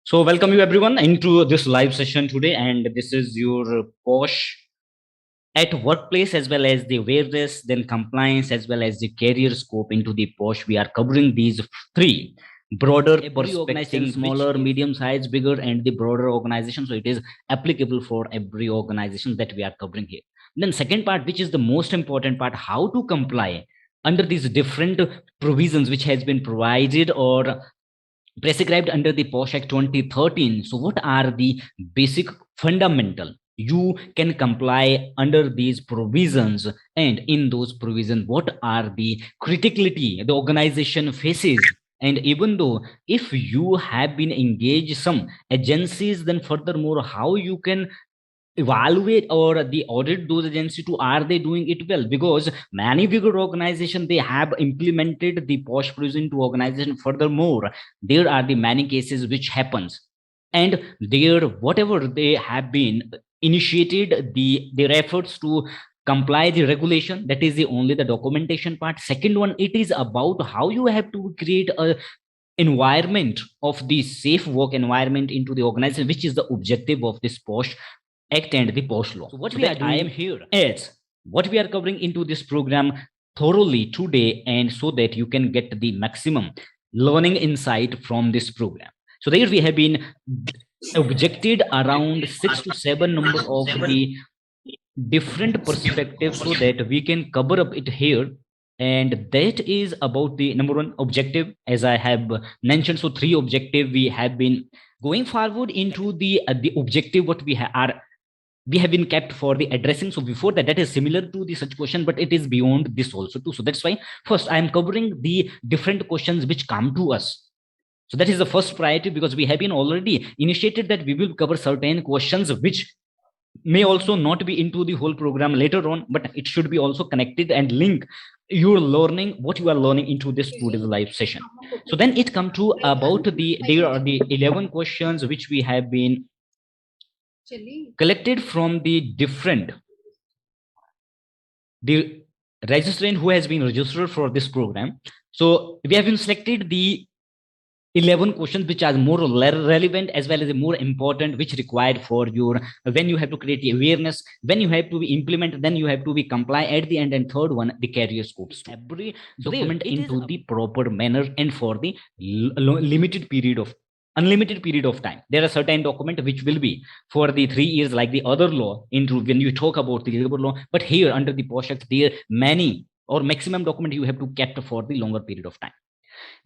So welcome you everyone into this live session today, and this is your POSH at workplace as well as the awareness, then compliance as well as the career scope into the POSH. We are covering these three broader perspectives, smaller, medium size, bigger, and the broader organization. So it is applicable for every organization that we are covering here. Then second part, which is the most important part, how to comply under these different provisions which has been provided or prescribed under the POSH Act 2013. So what are the basic fundamental you can comply under these provisions, and in those provisions what are the criticality the organization faces, and even though if you have been engaged some agencies, then furthermore how you can evaluate or the audit those agencies to are they doing it well, because many bigger organizations they have implemented the POSH provision to organization. Furthermore, there are the many cases which happens, and there whatever they have been initiated their efforts to comply the regulation, that is the only the documentation part. Second one, it is about how you have to create a environment of the safe work environment into the organization, which is the objective of this POSH Act and the POSH law. So what we are doing, I am here is what we are covering into this program thoroughly today, and so that you can get the maximum learning insight from this program. So there we have been objected around 6 to 7 number of the different perspectives so that we can cover up it here. And that is about the number one objective, as I have mentioned. So three objective we have been going forward into the objective what we have been kept for the addressing. So before that, that is similar to the such question, but it is beyond this also too. So that's why first I am covering the different questions which come to us. So that is the first priority, because we have been already initiated that we will cover certain questions which may also not be into the whole program later on, but it should be also connected and link your learning, what you are learning into this today's live session. So then it come to about there are the 11 questions which we have been collected from the different the registrant who has been registered for this program. So we have been selected the 11 questions which are more relevant as well as more important, which required for your when you have to create the awareness, when you have to be implement, then you have to be comply at the end, and third one the career scopes. Every document into the proper manner and for the limited period of unlimited period of time. There are certain document which will be for the 3 years like the other law into when you talk about the labor law, but here under the POSH Act there many or maximum document you have to kept for the longer period of time.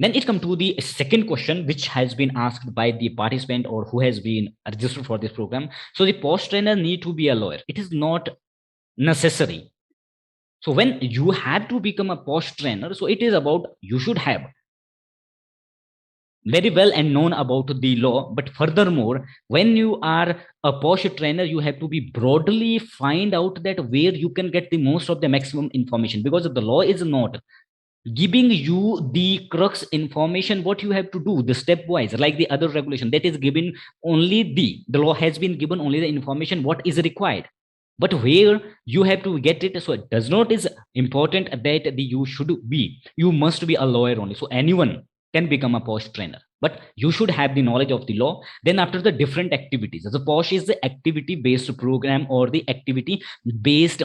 Then it comes to the second question which has been asked by the participant or who has been registered for this program. So the POSH trainer need to be a lawyer. It is not necessary. So when you have to become a POSH trainer, so it is about you should have very well and known about the law, but furthermore when you are a POSH trainer you have to be broadly find out that where you can get the most of the maximum information, because the law is not giving you the crux information what you have to do the stepwise like the other regulation that is given only the law has been given only the information what is required, but where you have to get it. So it does not is important that you must be a lawyer only. So anyone can become a POSH trainer, but you should have the knowledge of the law. Then after the different activities, the POSH is the activity based program or the activity based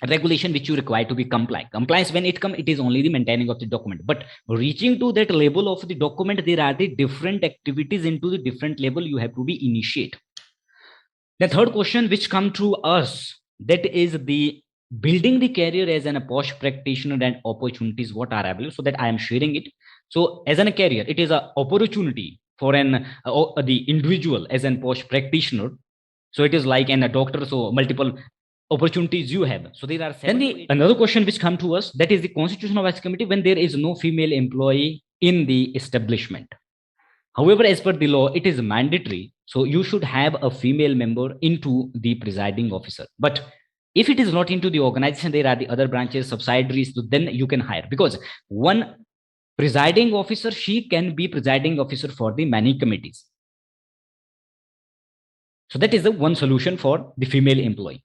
regulation which you require to be compliance. When it is only the maintaining of the document, but reaching to that level of the document there are the different activities into the different level you have to be initiate. The third question which come to us, that is the building the career as an POSH practitioner and opportunities what are available, so that I am sharing it. So as a career, it is an opportunity for the individual as an POSH practitioner. So it is like a doctor, so multiple opportunities you have. So there are another question which come to us, that is the constitution of ethics committee when there is no female employee in the establishment. However, as per the law, it is mandatory. So you should have a female member into the presiding officer. But if it is not into the organization, there are the other branches, subsidiaries, so then you can hire, because one presiding officer, she can be presiding officer for the many committees. So that is the one solution for the female employee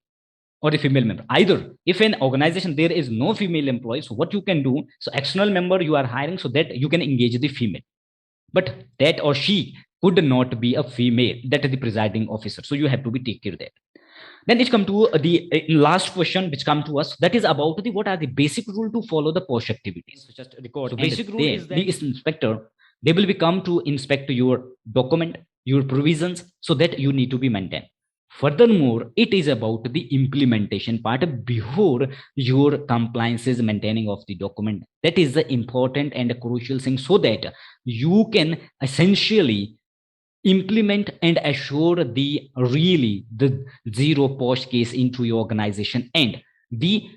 or the female member. Either if in organization there is no female employee, so what you can do, so external member you are hiring so that you can engage the female, but that or she could not be a female, that is the presiding officer. So you have to be take care of that. Then it come to the last question which come to us, that is about the what are the basic rule to follow the POSH activities. Just record. So basic rule is that the inspector, they will be come to inspect your document, your provisions, so that you need to be maintained. Furthermore, it is about the implementation part before your compliance is maintaining of the document. That is the important and crucial thing, so that you can essentially implement and assure the really the zero POSH case into your organization. And the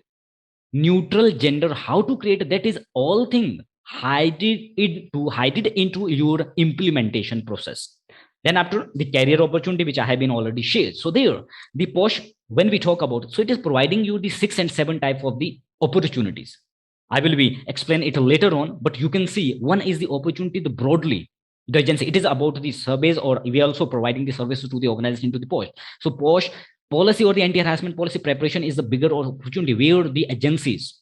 neutral gender, how to create that is all thing hide it into your implementation process. Then after the career opportunity, which I have been already shared, so there the POSH, when we talk about, so it is providing you the 6 and 7 type of the opportunities. I will be explain it later on, but you can see one is the opportunity, the broadly the agency, it is about the surveys, or we are also providing the services to the organization, to the POSH. So POSH policy or the anti-harassment policy preparation is the bigger opportunity, where the agencies,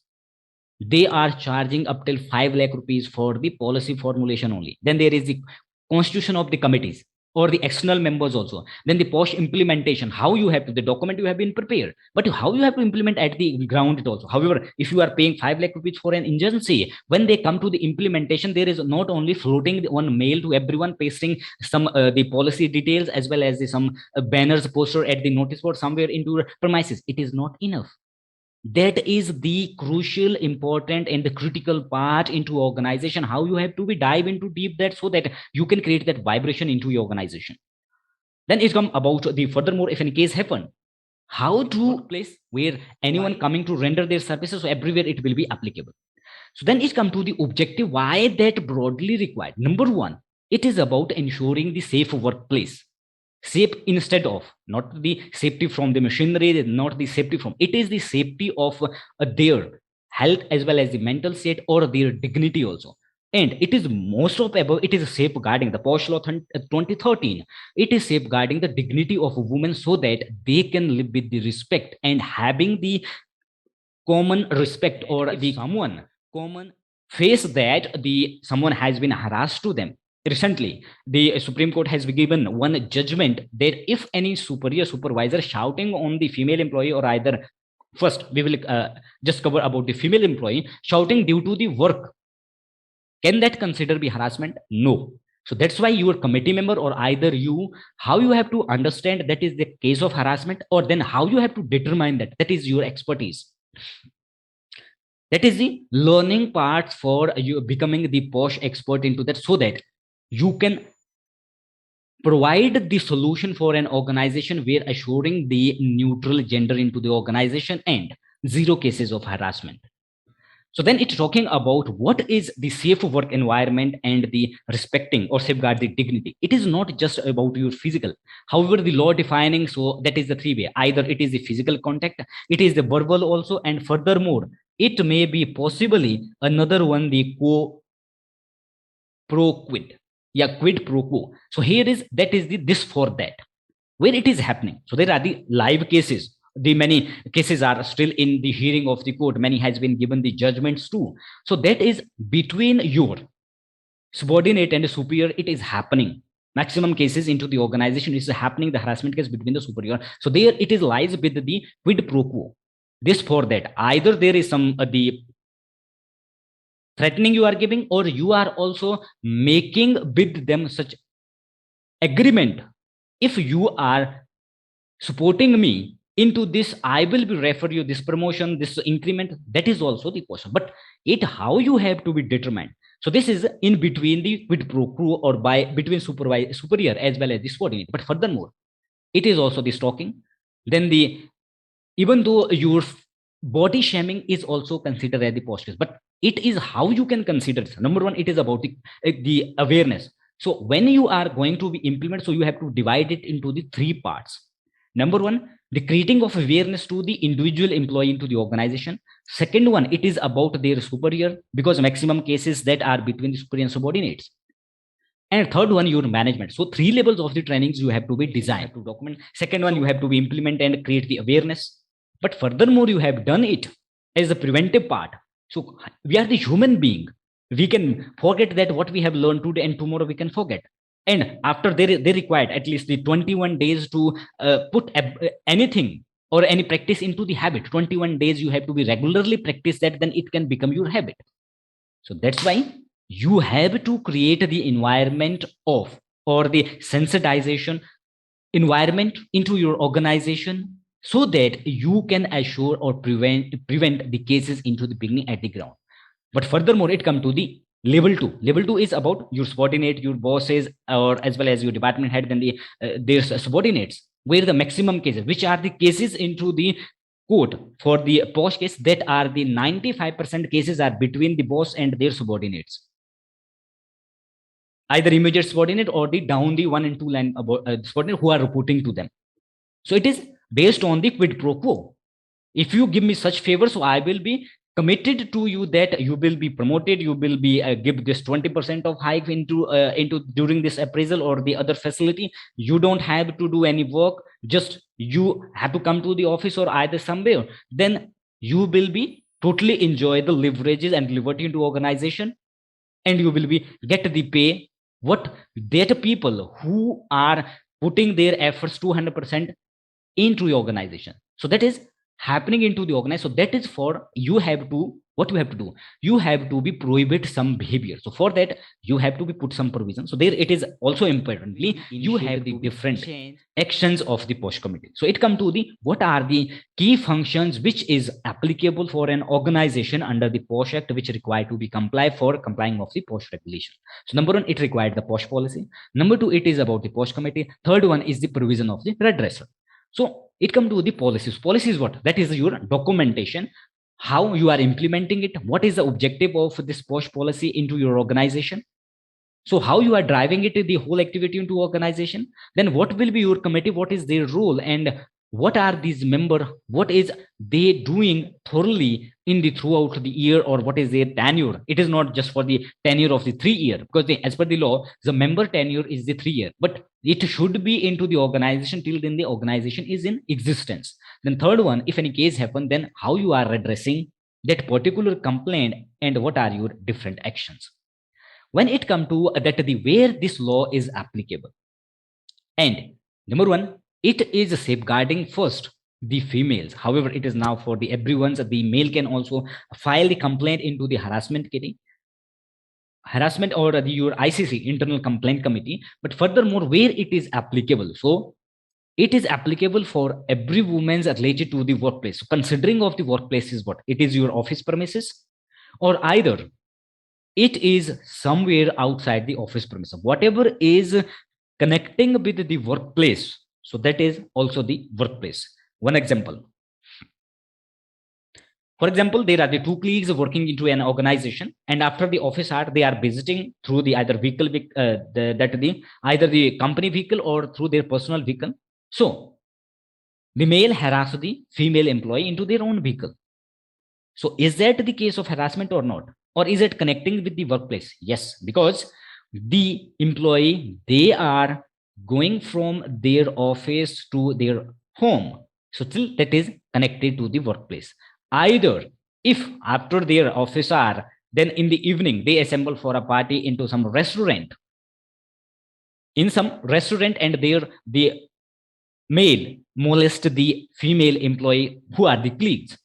they are charging up till 5 lakh rupees for the policy formulation only. Then there is the constitution of the committees or the external members also. Then the POSH implementation, how you have to, the document you have been prepared, but how you have to implement at the ground it also. However, if you are paying 5 lakh rupees for an agency, when they come to the implementation, there is not only floating one mail to everyone, pasting some the policy details as well as the, some banners, poster at the notice board somewhere into premises. It is not enough. That is the crucial, important and the critical part into organization, how you have to be dive into deep that, so that you can create that vibration into your organization. Then it come about the furthermore, if any case happen, how to place where anyone coming to render their services, so everywhere it will be applicable. So then it come to the objective, why that broadly required. Number one, it is about ensuring the safe workplace. Safe instead of, not the safety from the machinery, not the safety from, it is the safety of their health as well as the mental state or their dignity also. And it is most of above, it is safeguarding the POSH law 2013. It is safeguarding the dignity of a woman, so that they can live with the respect and having the common respect, or the someone common face that the someone has been harassed to them. Recently, the Supreme Court has given one judgment that if any superior supervisor shouting on the female employee, or either, first we will just cover about the female employee shouting due to the work, can that consider be harassment? No. So that's why your committee member, or either you, how you have to understand that is the case of harassment, or then how you have to determine that, that is your expertise. That is the learning part for you becoming the POSH expert into that, so that you can provide the solution for an organization where assuring the neutral gender into the organization and zero cases of harassment. So then it's talking about what is the safe work environment and the respecting or safeguard the dignity. It is not just about your physical. However, the law defining, so that is the three way. Either it is the physical contact, it is the verbal also, and furthermore, it may be possibly another one, the pro quid. Yeah, quid pro quo. So here is, that is the this for that, where it is happening. So there are the live cases. The many cases are still in the hearing of the court. Many has been given the judgments too. So that is between your subordinate and superior, it is happening. Maximum cases into the organization is happening, the harassment case between the superior. So there it is lies with the quid pro quo. This for that. Either there is some the threatening you are giving, or you are also making with them such agreement. If you are supporting me into this, I will be refer you this promotion, this increment. That is also the question, but it how you have to be determined. So this is in between the quid pro quo, or by between superior as well as the subordinate. But furthermore, it is also the stalking. Then the, even though your body shaming is also considered as the POSH, but it is how you can consider it. Number one, it is about the awareness. So when you are going to be implement, so you have to divide it into the three parts. Number one, the creating of awareness to the individual employee into the organization. Second one, it is about their superior, because maximum cases that are between the superior and subordinates. And third one, your management. So three levels of the trainings you have to be designed to document. Second one, you have to be implement and create the awareness. But furthermore, you have done it as the preventive part. So we are the human being. We can forget that what we have learned today, and tomorrow we can forget. And after they required at least the 21 days to put anything or any practice into the habit. 21 days you have to be regularly practice that, then it can become your habit. So that's why you have to create the environment of, or the sensitization environment into your organization, so that you can assure or prevent the cases into the beginning at the ground. But furthermore, it come to the level 2. Level 2 is about your subordinate, your bosses, or as well as your department head, then their subordinates, where the maximum cases, which are the cases into the court for the POSH case, that are the 95% cases are between the boss and their subordinates, either immediate subordinate or the down the 1 and 2 line subordinate who are reporting to them. So it is based on the quid pro quo. If you give me such favor, so I will be committed to you that you will be promoted, you will be give this 20% of hike into during this appraisal or the other facility. You don't have to do any work, just you have to come to the office or either somewhere, then you will be totally enjoy the leverages and liberty into organization, and you will be get the pay what that people who are putting their efforts 200% into the organization. So that is happening into the organization. So that is for you have to, what you have to do, you have to be prohibit some behavior. So for that you have to be put some provision. So there it is also importantly you have the different actions of the POSH committee. So it come to the what are the key functions which is applicable for an organization under the POSH Act, which required to be comply for complying of the POSH regulation. So number 1, it required the POSH policy. Number 2, it is about the POSH committee. Third one is the provision of the redress. So it come to the policies. Policy is what? That is your documentation, how you are implementing it, what is the objective of this POSH policy into your organization. So how you are driving it, the whole activity into organization. Then what will be your committee, what is their role, and what are these member, what is they doing thoroughly in the throughout the year, or what is their tenure. It is not just for the tenure of the 3 year, because as per the law the member tenure is the 3 year, but it should be into the organization till then the organization is in existence. Then third one, if any case happen, then how you are addressing that particular complaint and what are your different actions. When it come to that the where this law is applicable, and number 1, it is safeguarding first the females. However, it is now for the everyone's, the male can also file the complaint into the harassment or your ICC, internal complaint committee. But furthermore, where it is applicable, so it is applicable for every woman's related to the workplace. So considering of the workplace is what? It is your office premises, or either it is somewhere outside the office premises, whatever is connecting with the workplace. So that is also the workplace. One example, for example, there are the 2 colleagues working into an organization, and after the office hour they are visiting through the either vehicle either the company vehicle or through their personal vehicle. So the male harass the female employee into their own vehicle. So is that the case of harassment or not? Or is it connecting with the workplace? Yes, because the employee, they are going from their office to their home. So still that is connected to the workplace. Either if after their office hour, then in the evening they assemble for a party into some restaurant, in some restaurant, and the male molest the female employee who are the colleagues.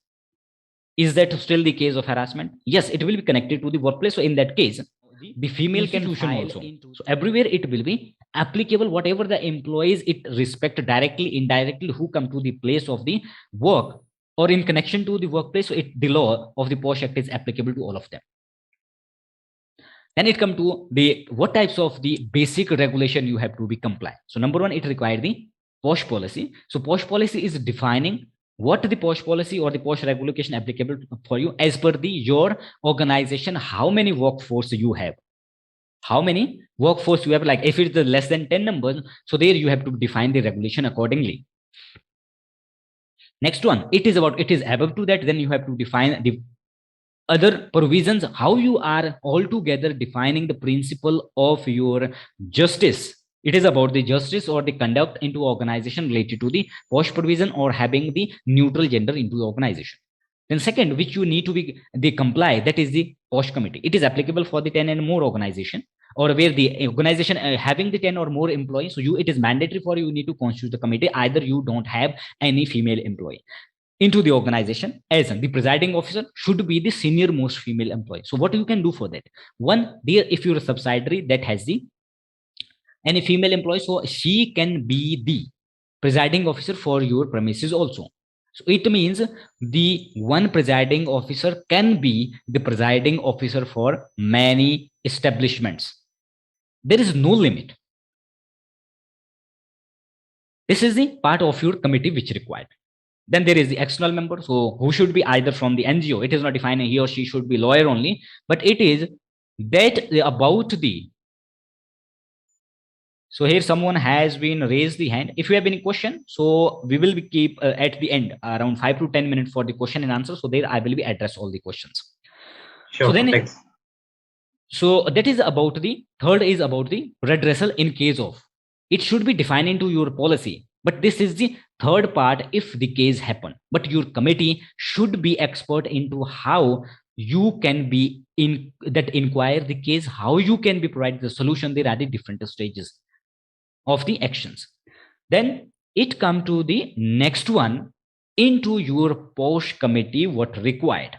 Is that still the case of harassment? Yes, it will be connected to the workplace. So in that case, the female can file also. So everywhere it will be applicable, whatever the employees it respect directly, indirectly, who come to the place of the work or in connection to the workplace. So the law of the POSH Act is applicable to all of them. Then it come to the what types of the basic regulation you have to be compliant. So number 1, it required the POSH policy. So POSH policy is defining what the POSH policy or the POSH regulation applicable for you as per your organization, how many workforce you have, like if it's less than 10 numbers, so there you have to define the regulation accordingly. Next one, it is above to that, then you have to define the other provisions, how you are altogether defining the principle of your justice. It is about the justice or the conduct into organization related to the POSH provision or having the neutral gender into the organization. Then second, which you need to be the comply, that is the POSH committee. It is applicable for the 10 and more organization. or where the organization having the 10 or more employees, so it is mandatory for you need to constitute the committee. Either you don't have any female employee into the organization, as the presiding officer should be the senior most female employee. So what you can do for that? One, there, if you're a subsidiary that has the any female employee, so she can be the presiding officer for your premises also. So it means the one presiding officer can be the presiding officer for many establishments. There is no limit. This is the part of your committee which required. Then there is the external member, so who should be either from the NGO. It is not defining he or she should be lawyer only, but it is that about the. So here someone has been raised the hand. If you have any question, so we will be keep at the end around 5 to 10 minutes for the question and answer. So there I will be address all the questions. Sure. So then, thanks. So that is about the third is about the redressal in case of. It should be defined into your policy, but this is the third part if the case happen. But your committee should be expert into how you can be in that inquire the case, how you can be provide the solution. There are the different stages of the actions. Then it come to the next one into your POSH committee what required.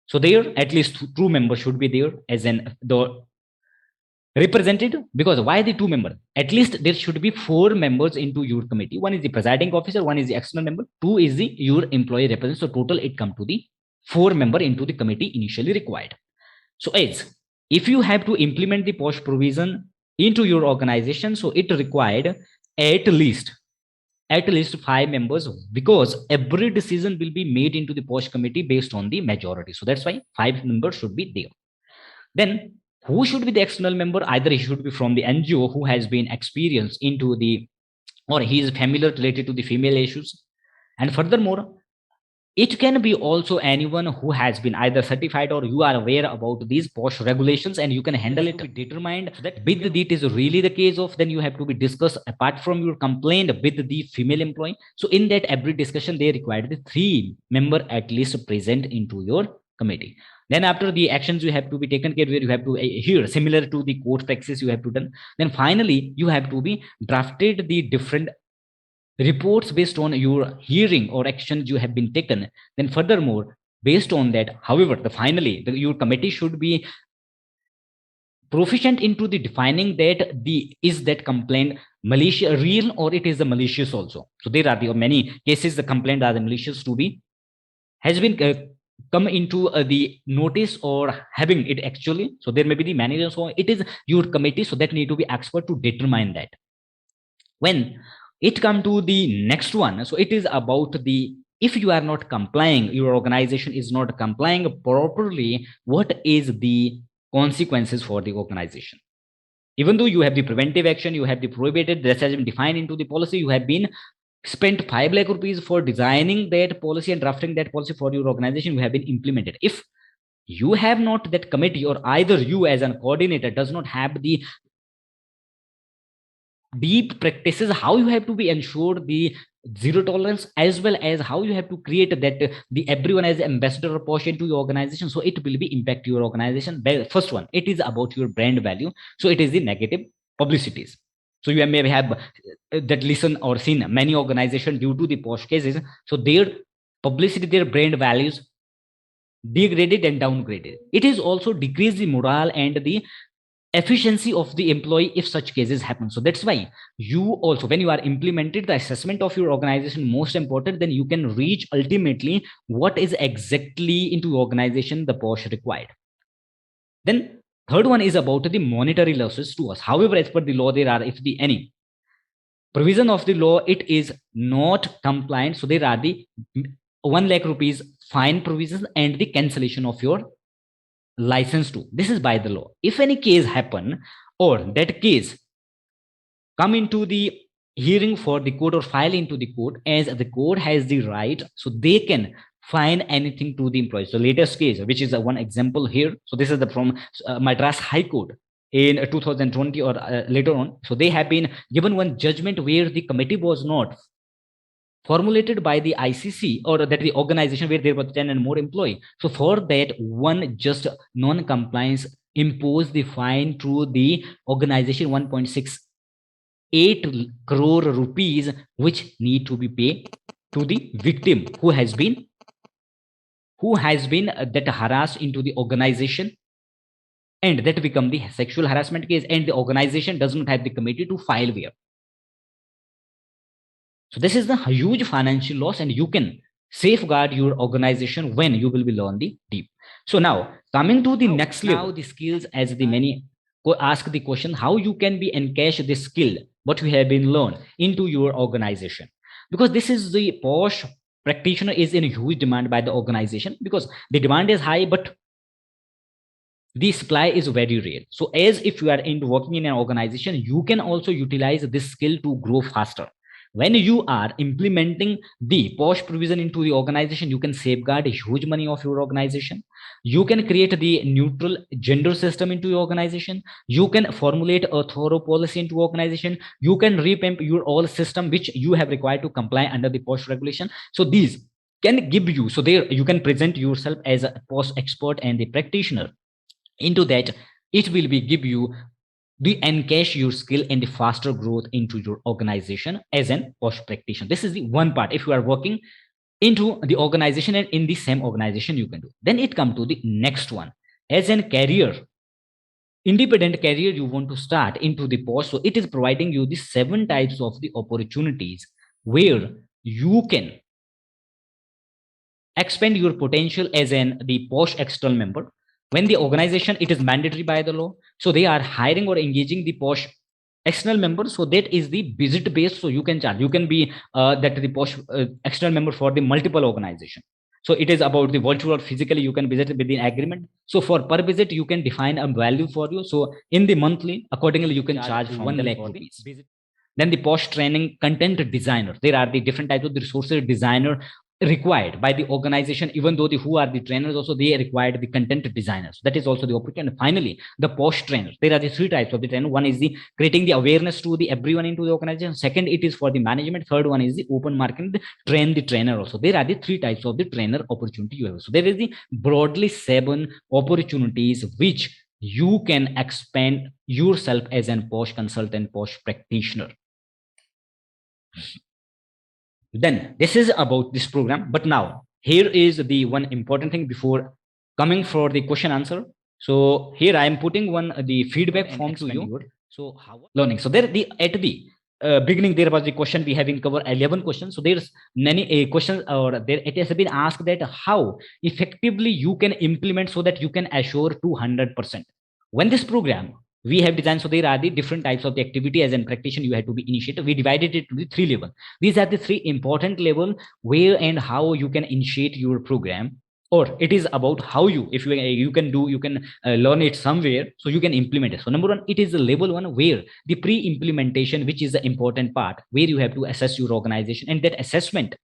So there at least two members should be there as the represented, because why the two members? At least there should be four members into your committee. One is the presiding officer, one is the external member, two is the your employee representative. So total it come to the four member into the committee initially required. So as if you have to implement the POSH provision into your organization, so it required at least 5 members, because every decision will be made into the POSH committee based on the majority. So that's why 5 members should be there. Then who should be the external member? Either he should be from the NGO who has been experienced into the, or he is familiar related to the female issues. And furthermore, it can be also anyone who has been either certified or you are aware about these POSH regulations and you can handle it. Determined that with it is really the case of, then you have to be discussed apart from your complaint with the female employee. So in that every discussion they required the 3 member at least present into your committee. Then after the actions you have to be taken care, where you have to here similar to the court practice you have to done. Then finally you have to be drafted the different reports based on your hearing or actions you have been taken. Then furthermore, based on that, however, your committee should be proficient into the defining that is that complaint malicious real or it is the malicious also. So there are the many cases the complaint are the malicious to be has been come into the notice or having it actually. So there may be the manager, so it is your committee, so that need to be expert to determine that. When it come to the next one, so it is about the, if you are not complying, your organization is not complying properly, what is the consequences for the organization? Even though you have the preventive action, you have the prohibited, that has been defined into the policy, you have been spent 5 lakh rupees for designing that policy and drafting that policy for your organization, you have been implemented. If you have not that committee, or either you as an coordinator does not have the deep practices how you have to be ensured the zero tolerance, as well as how you have to create that the everyone as ambassador or POSH into your organization, so it will be impact your organization. First one, it is about your brand value, so it is the negative publicities. So you may have that listen or seen many organizations due to the POSH cases, so their publicity, their brand values degraded and downgraded. It is also decreased the morale and the efficiency of the employee if such cases happen. So that's why you also, when you are implemented the assessment of your organization most important, then you can reach ultimately what is exactly into your organization the POSH required. Then third one is about the monetary losses to us. However, as per the law, there are, if the any provision of the law it is not compliant, so there are the 1 lakh rupees fine provisions and the cancellation of your license to. This is by the law. If any case happen or that case come into the hearing for the court or file into the court, as the court has the right, so they can fine anything to the employee. So latest case, which is one example here. So this is the from Madras High Court in 2020 or later on. So they have been given one judgment where the committee was not formulated by the ICC or that the organization where there were 10 and more employee. So for that one just non-compliance impose the fine to the organization 1.68 crore rupees, which need to be paid to the victim who has been that harassed into the organization, and that become the sexual harassment case, and the organization does not have the committee to file where. So this is the huge financial loss, and you can safeguard your organization when you will be learn the deep. So now coming to the next level, now the skills, as the many ask the question, how you can be encash the skill what you have been learned into your organization, because this is the POSH practitioner is in huge demand by the organization, because the demand is high but the supply is very rare. So as if you are working in an organization, you can also utilize this skill to grow faster. When you are implementing the POSH provision into the organization, you can safeguard a huge money of your organization. You can create the neutral gender system into your organization. You can formulate a thorough policy into organization. You can revamp your all system which you have required to comply under the POSH regulation. So these can give you, so there you can present yourself as a POSH expert and the practitioner. Into that, it will be give you the encash your skill and the faster growth into your organization as an POSH practitioner. This is the one part. If you are working into the organization and in the same organization, you can do. Then it come to the next one, as an career, independent career you want to start into the POSH. So it is providing you the 7 types of the opportunities where you can expand your potential as an the POSH external member. When the organization, it is mandatory by the law, so they are hiring or engaging the POSH external member, so that is the visit based, so you can charge, you can be that the POSH external member for the multiple organization. So it is about the virtual or physically you can visit within agreement. So for per visit you can define a value for you, so in the monthly accordingly you can charge from 1 lakh rupees. Then the POSH training content designer, there are the different types of the resources designer required by the organization, even though the who are the trainers also they required the content designers, that is also the opportunity. And finally the POSH trainers, there are the 3 types of the trainer. One is the creating the awareness to the everyone into the organization, second it is for the management, third one is the open market, train the trainer also. There are the 3 types of the trainer opportunity you have. So there is the broadly 7 opportunities which you can expand yourself as an POSH consultant, POSH practitioner. Then this is about this program, but now here is the one important thing before coming for the question answer. So here I am putting one the feedback form to you. So how learning, so there the at the beginning there was the question we having covered 11 questions, so there's many questions, or there it has been asked that how effectively you can implement so that you can assure 200% when this program we have designed. So there are the different types of the activity as a practitioner you have to be initiated. We divided it to the 3 levels. These are the 3 important level where and how you can initiate your program, or it is about how you, if you can do, you can learn it somewhere, so you can implement it. So number 1, it is the level 1 where the pre-implementation, which is the important part where you have to assess your organization, and that assessment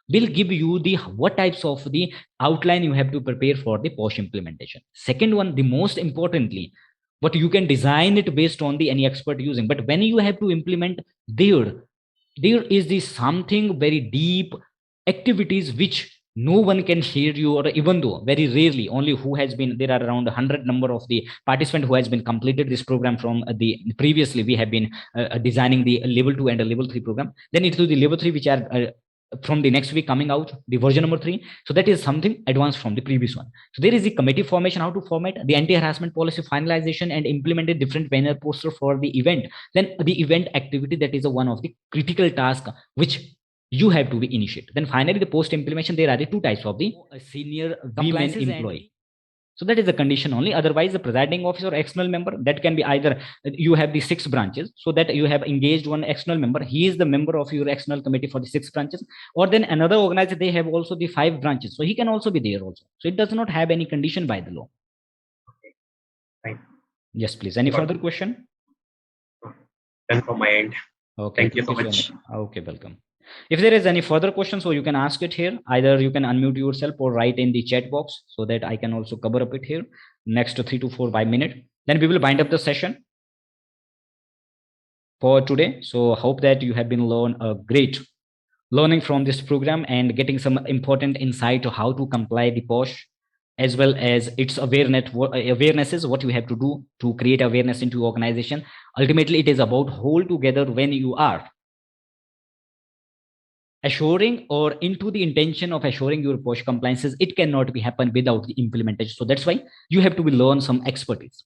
will give you the what types of the outline you have to prepare for the POSH implementation. Second one, the most importantly, but you can design it based on the any expert using, but when you have to implement, there is this something very deep activities which no one can share you, or even though very rarely only who has been, there are around 100 number of the participant who has been completed this program from the previously we have been designing the level 2 and a level 3 program. Then it's to the level 3 which are from the next week coming out, the version number 3. So that is something advanced from the previous one. So there is the committee formation, how to format the anti-harassment policy finalization and implemented different banner poster for the event. Then the event activity, that is one of the critical tasks which you have to be initiated. Then finally the post implementation, there are the 2 types of the senior women employee. So that is the condition only. Otherwise, the presiding officer or external member, that can be either you have the 6 branches, so that you have engaged one external member. He is the member of your external committee for the 6 branches, or then another organizer, they have also the 5 branches. So he can also be there also. So it does not have any condition by the law. Okay. Fine. Yes, please. Any further question? Done from my end. Okay. Thank you so much. Okay, welcome. If there is any further question, so you can ask it here. Either you can unmute yourself or write in the chat box so that I can also cover up it here next 3 to 4 5 minutes. Then we will bind up the session for today. So hope that you have been learn a great learning from this program and getting some important insight to how to comply the POSH as well as its awarenesses, what you have to do to create awareness into your organization. Ultimately, it is about whole together when you are assuring or into the intention of assuring your POSH compliances. It cannot be happen without the implementation. So that's why you have to be learn some expertise.